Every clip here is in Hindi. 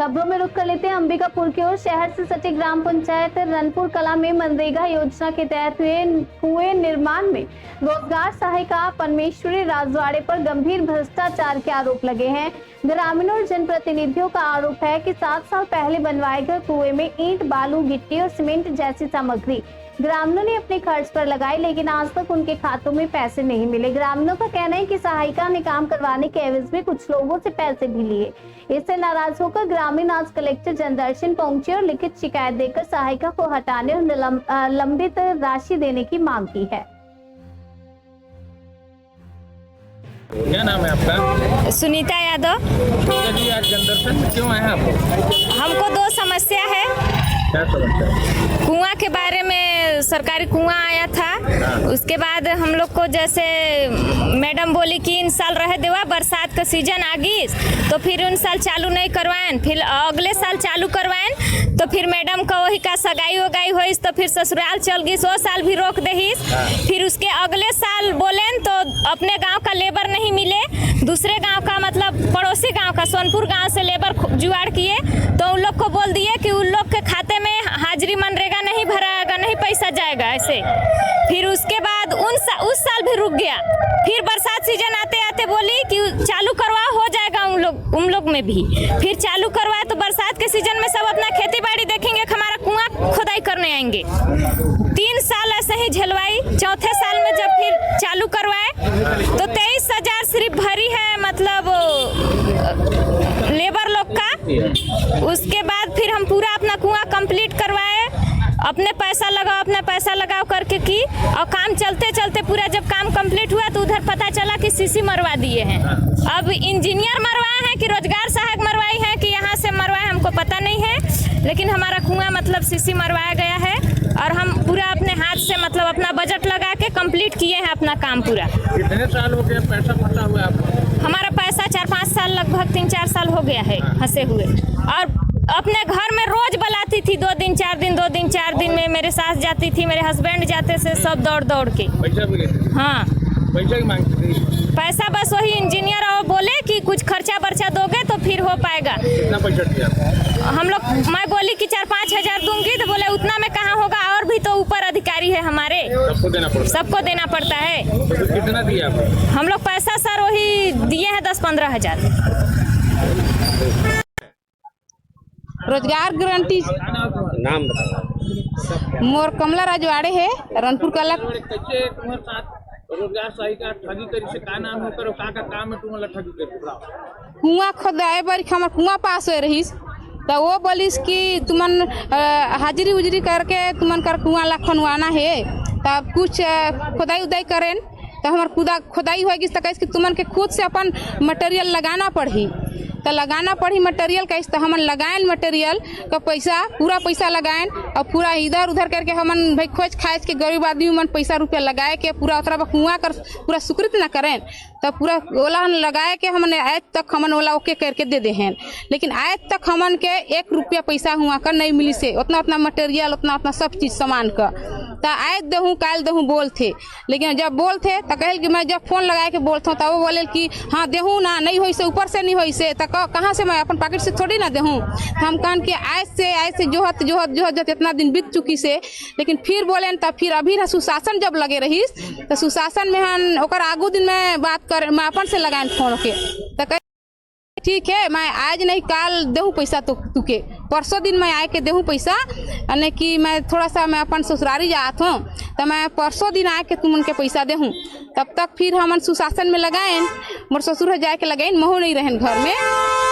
खबरों में रुक कर लेते हैं अंबिकापुर की ओर। शहर से सटे ग्राम पंचायत रनपुर कला में मनरेगा योजना के तहत हुए कुएं निर्माण में रोजगार सहायिका परमेश्वरी राजवाड़े पर गंभीर भ्रष्टाचार के आरोप लगे हैं। ग्रामीणों और जनप्रतिनिधियों का आरोप है कि 7 साल पहले बनवाए गए कुएं में ईंट, बालू, गिट्टी और सीमेंट जैसी सामग्री ग्रामीणों ने अपने खर्च पर लगाई, लेकिन आज तक उनके खातों में पैसे नहीं मिले। ग्रामीणों का कहना है कि सहायिका ने काम करवाने के एवज में कुछ लोगों से पैसे भी लिए। इससे नाराज होकर ग्रामीण आज कलेक्टर जनदर्शन पहुंचे और लिखित शिकायत देकर सहायिका को हटाने और लंबित राशि देने की मांग की है। क्या नाम है आपका? सुनीता यादव। जी, आज जनदर्शन में क्यों आए हैं आप? हमको 2 समस्या है। क्या समस्या है? कुआं के बारे में सरकारी कुआं आया था, उसके बाद हम लोग को जैसे मैडम बोली कि इन साल रह देवा, बरसात का सीजन आ गई तो फिर उन साल चालू नहीं करवाएं, फिर अगले साल चालू करवाएं तो फिर मैडम का वही का सगाई वगाई हुई तो फिर ससुराल चल गई, 100 साल भी रोक दही। फिर उसके अगले साल बोलें तो अपने गांव का लेबर नहीं मिले, दूसरे गांव का मतलब पड़ोसी गांव का सोनपुर गांव से लेबर जुगाड़ किए तो उन लोग को बोल दिए कि उन लोग के खाते में हाजिरी मनरेगा नहीं भराएगा, नहीं पैसा जाएगा ऐसे। फिर उसके बाद उस साल भी रुक गया। फिर बरसात सीजन आते आते बोली कि चालू करवा, हो जाएगा उन लोग में भी। फिर चालू करवाए तो बरसात के सीजन में सब अपना खेती बाड़ी देखेंगे, हमारा कुआं खुदाई करने आएंगे। 3 साल ऐसे ही झेलवाई। चौथे साल में जब फिर चालू करवाए तो 23,000 सिर्फ भरी है मतलब लेबर लोग का। उसके बाद फिर हम पूरा अपना कुआं कंप्लीट करवाए, अपने पैसा लगाओ करके की, और काम चलते चलते पूरा जब काम कंप्लीट हुआ तो उधर पता चला कि सीसी मरवा दिए हैं। अब इंजीनियर मरवाए हैं कि रोजगार सहायक मरवाई है कि यहाँ से मरवाए हमको पता नहीं है, लेकिन हमारा कुआं मतलब सीसी मरवाया गया है और हम पूरा अपने हाथ से मतलब अपना बजट लगा के कंप्लीट किए हैं अपना काम पूरा। कितने साल हो गए पैसा फंसा हुआ आपको? हमारा पैसा 4-5 साल, लगभग 3-4 साल हो गया है फंसे हुए। और अपने घर में रोज बुलाती थी, 2 दिन 4 दिन, 2 दिन 4 दिन में मेरे सास जाती थी, मेरे हस्बैंड जाते थे, सब दौड़ दौड़ के। पैसा भी लेते? हाँ, पैसा ही मांगते थे? पैसा बस वही इंजीनियर और बोले कि कुछ खर्चा बर्चा दोगे तो फिर हो पाएगा। कितना पैसा दिया? हम लोग, मैं बोली कि 4-5 हजार दूंगी तो बोले उतना में कहाँ होगा, और भी तो ऊपर अधिकारी है हमारे, सबको देना पड़ता है। तो कितना दिया आपने? हम लोग पैसा सर वही दिए हैं 10-15 हजार। रोजगार गारंटी नाम बताओ। मोर कमला राजवाड़े है, रनपुर कला। कैसे तुम्हारे साथ रोजगार सहायिका ठगी करी से का नाम होकर और का काम है तुम्हारा ठगी करी? कुआं खोदाए बार हमार कुआं पास हो रहीस तो वो बोलिस कि तुमन हाजिरी उजरी करके तुमन कर कुआं ला खनवाना है, तब कुछ खोदाई उदाई करें तो हमार खोदाई होगी तो कैसे तुमन के खुद से अपन मटेरियल लगाना पड़ी, तो लगाना पड़ी मटेरियल कैसे, तो हमन लगाएं मटेरियल का पैसा, पूरा पैसा लगाएं और पूरा इधर उधर करके हमन भाई खोज खाज के गरीब आदमी मन पैसा रुपया लगाए के पूरा उतरा कुआं कर पूरा स्वीकृत ना करें तो पूरा ओला लगाए के हमन आज तक हमन ओला ओके करके दे दे हैं, लेकिन आज तक हमन के 1 रुपया पैसा हुआ कर नहीं मिली से, उतना मटेरियल उतना सब चीज सामान का। तो आज दहूँ काल दहूँ बोल थे, लेकिन जब बोल थे तो कहल कि मैं जब फोन लगा के बोलता हूँ तब वो बोले कि हाँ देहूँ ना, नहीं हो से ऊपर से नहीं हो से, तो कहाँ से मैं अपन पॉकेट से थोड़ी ना देहूँ। हम कहन कि आज से जोहत इतना दिन बीत चुकी से, लेकिन फिर बोले तब फिर अभी ना सुशासन जब लगे रही तो सुशासन में हम ओकर आगू दिन में बात कर, मैं अपन से लगाए फोन के तो ठीक है मैं आज नहीं काल देहूँ पैसा तो तुके, परसों दिन मैं आए के देहूँ पैसा, यानी कि मैं थोड़ा सा मैं अपन ससुरारी जात हूँ तो मैं परसों दिन आए के तुम उनके पैसा देहूँ। तब तक फिर हमन सुशासन में लगाएं, मोर ससुर जाए के लगाइन, महू नहीं रहन घर में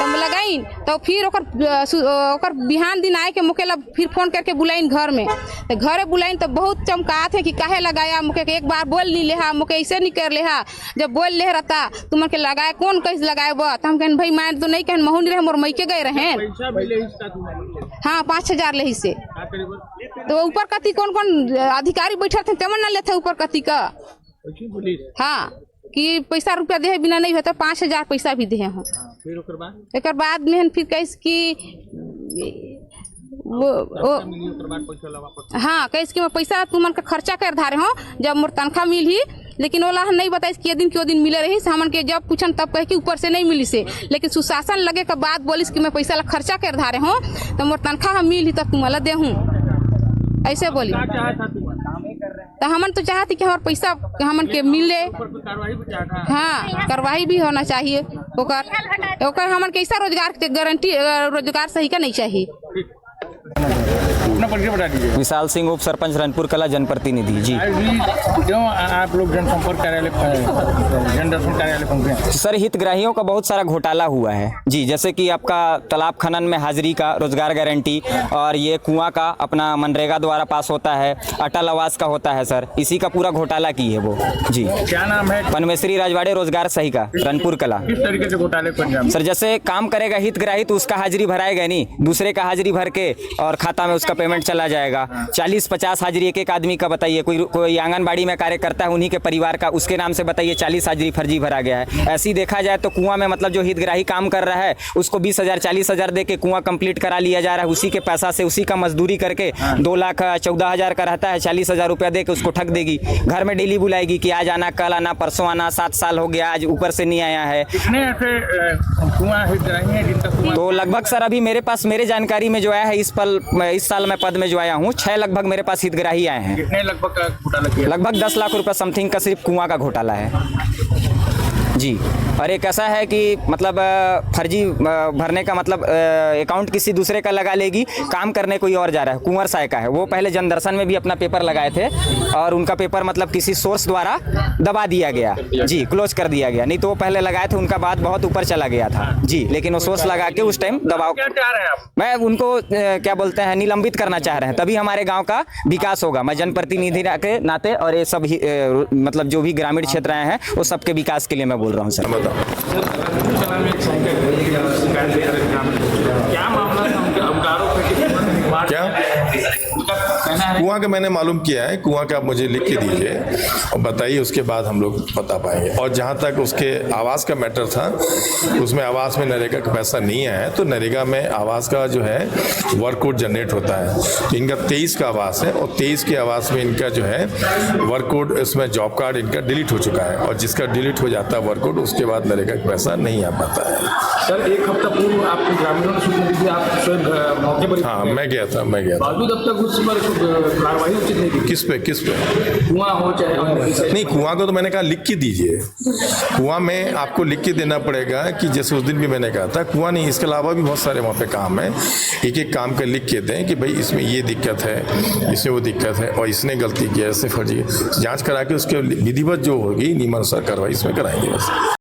तब लगाइन, तो फिर ओकर बिहान दिन आए के मुकेला फिर फोन करके बुलाइन घर में, तो घरे बुलाइन तो बहुत चमकात है कि काहे लगाया, मुके एक बार बोल ली लेहा, मुके ऐसे नहीं कर लेहा, जब बोल ले रहता तुम के लगाए कौन कैसे लगाए बा, तो हम कहन भाई मैं तो नहीं कहन महू नहीं रहे, मोर मई के गए रहे। हाँ 5,000 ले से, तो ऊपर कति कौन कौन अधिकारी बैठे थे तेमन ना लेते ऊपर कति का। हाँ कि पैसा रुपया दे बिना नहीं होता, 5,000 पैसा भी दे हूँ। एक बाद में फिर कैसे कि हाँ कैसे कि मैं पैसा तुमन का खर्चा कर धारे हूँ, जब मोर तनख्वाह मिली लेकिन ओला नहीं बताइस कि ये दिन क्यों दिन मिले रही हमन के जब पूछन तब कहे कि ऊपर से नहीं मिली से, लेकिन सुशासन लगे के बाद बोलिस कि मैं पैसा ला खर्चा कर धारे हूँ तो मोर तनख्वाह हम मिली तब तुम्हारा दे हूँ, ऐसे बोली। क्या चाहा था तुम? तो हमन तो चाहती कि हमारे पैसा हमन के मिले। कार्रवाई भी चाहा? हाँ, कार्रवाई भी होना चाहिए ओकर हमन के ऐसा रोजगार के गारंटी रोजगार सही का नहीं चाहिए। अपना परिचय बता दीजिए। विशाल सिंह, उप सरपंच रनपुर कला, जनप्रतिनिधि। जी क्यों आप लोग जनसंपर्क कार्यालय जनदर्शन कार्यालय पहुंचे हैं? सर, हितग्राहियों का बहुत सारा घोटाला हुआ है जी, जैसे कि आपका तालाब खनन में हाजिरी का रोजगार गारंटी, और ये कुआं का अपना मनरेगा द्वारा पास होता है, अटल आवास का होता है सर, इसी का पूरा घोटाला की है वो जी। क्या नाम है? पनमेश्वरी राजवाड़े रोजगार सही का, रनपुर कला। किस तरीके से घोटाले को अंजाम? सर, जैसे काम करेगा हितग्राही तो उसका हाजिरी भराएगा नहीं, दूसरे का हाजिरी भर के और खाता में उसका पेमेंट चला जाएगा। 40-50 हाजिरी एक आदमी का बताइए, कोई आंगनबाड़ी में कार्य करता है उन्हीं के परिवार का, उसके नाम से बताइए 40 हाजिरी फर्जी भरा गया है। ऐसी देखा जाए तो कुआं में मतलब जो हितग्राही काम कर रहा है उसको 20,000 40,000 दे के कुआं कंप्लीट करा लिया जा रहा है, उसी के पैसा से उसी का मजदूरी करके 2,14,000 का रहता है, 40,000 रुपया दे के उसको ठग देगी। घर में डेली बुलाएगी कि आज आना, कल आना, परसों आना, 7 साल हो गया आज ऊपर से नहीं आया है। कितने ऐसे कुआं हितग्राही हैं जिनका कुआं? तो लगभग सर अभी मेरे पास मेरे जानकारी में जो आया है इस साल मैं पद में जो आया हूँ 6 लगभग मेरे पास हितग्राही आए हैं। कितने लगभग का घोटाला किया? लगभग 10 लाख रुपए समथिंग का सिर्फ कुआं का घोटाला है जी। और एक ऐसा है कि मतलब फर्जी भरने का मतलब अकाउंट किसी दूसरे का लगा लेगी, काम करने कोई और जा रहा है। कुंवर साय का है वो, पहले जनदर्शन में भी अपना पेपर लगाए थे और उनका पेपर मतलब किसी सोर्स द्वारा दबा दिया गया जी, क्लोज कर दिया गया। नहीं तो वो पहले लगाए थे, उनका बात बहुत ऊपर चला गया था जी, लेकिन वो सोर्स लगा के उस टाइम दबाव। क्या चाह रहे हैं आप? मैं उनको क्या बोलते हैं निलंबित करना चाह रहे हैं, तभी हमारे गांव का विकास होगा। मैं जनप्रतिनिधि के नाते और ये सब मतलब जो भी ग्रामीण क्षेत्र आए हैं वो सबके विकास के लिए मैं बोल रहा हूँ सर। क्या मामला है उनके अवकारों पे? क्या कुआं का मैंने मालूम किया है, कुआं का आप मुझे लिख के दीजिए और बताइए, उसके बाद हम लोग बता पाएंगे। और जहां तक उसके आवास का मैटर था, उसमें आवास में नरेगा का पैसा नहीं आया है, तो नरेगा में आवास का जो है वर्क कोड जनरेट होता है। तो इनका 23 का आवास है और 23 के आवास में इनका जो है वर्क कोड, इसमें जॉब कार्ड इनका डिलीट हो चुका है, और जिसका डिलीट हो जाता है वर्क कोड उसके बाद नरेगा का पैसा नहीं आ पाता है। सर, 1 हफ्ता पूर्व आपको ग्रामीणों ने सूचना दी थी, आप स्वयं मौके पर? हाँ, मैं गया था। बावजूद अब तक उस पर कार्रवाई उचित नहीं की। किस पे? कुआं हो चाहे नहीं, कुआं को तो मैंने कहा लिख के दीजिए। कुआं में आपको लिख के देना पड़ेगा कि जैसे उस दिन भी मैंने कहा था, कुआं नहीं, इसके अलावा भी बहुत सारे वहाँ पे काम है, एक एक काम का लिख के दें कि भाई इसमें ये दिक्कत है, इसमें वो दिक्कत है और इसने गलती की है, ऐसे फर्जी। जांच करा के उसके विधिवत जो होगी नियमानुसार कार्रवाई इसमें कराएंगे बस।